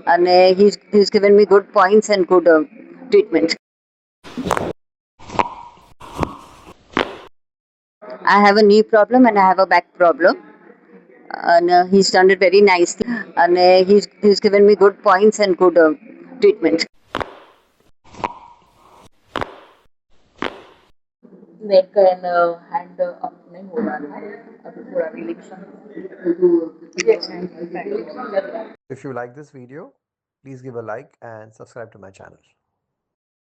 and he's given me good points and good treatment. I have a knee problem and I have a back problem, and he's done it very nicely, and he's given me good points and good treatment. Neck and hand up नहीं हो रहा था, अभी थोड़ा relaxation If you like this video, please give a like and subscribe to my channel.